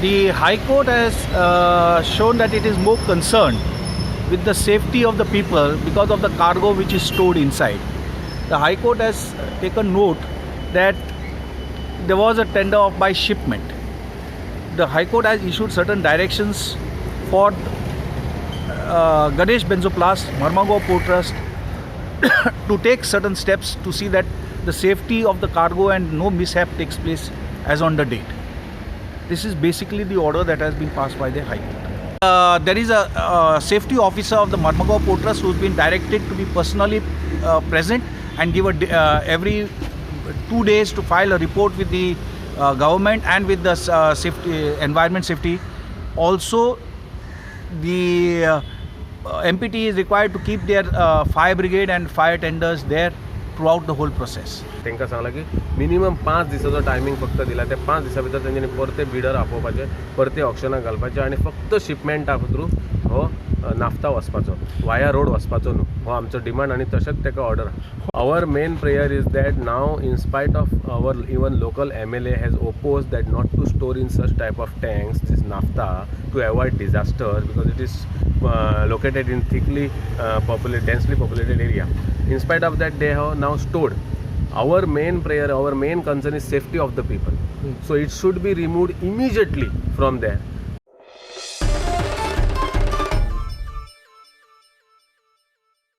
The High Court has shown that it is more concerned with the safety of the people because of the cargo which is stored inside. The High Court has taken note that there was a tender of by shipment. The High Court has issued certain directions for Ganesh Benzoplast, Marmagao Port Trust to take certain steps to see that the safety of the cargo and no mishap takes place as on the date. This is basically the order that has been passed by the High Court. There is a safety officer of the Marmagao Port Trust who has been directed to be personally present and give every 2 days to file a report with the government and with the environment safety. Also, the MPT is required to keep their fire brigade and fire tenders there throughout the whole process. तांकां सांगलां की minimum 5 दिसाचो timing फक्त दिला. त्या 5 दिसां भितर तेंच्यांनी परते बिडर आपोवपाचे, परते ऑक्शनाक घालपाचे आनी फक्त शिपमेंटा थ्रू हो नाफ्ता वचपाचो, वाया रोड वचपाचो न्हू. हो आमचो डिमांड आनी तशेंच ताका order. Our main prayer is that now, in spite of our even local MLA has opposed that not to store in such type of tanks this naphtha to avoid disaster, because it is located in thickly densely populated area. In spite of that, they have now stored. Our main prayer, our main concern is safety of the people. So it should be removed immediately from there.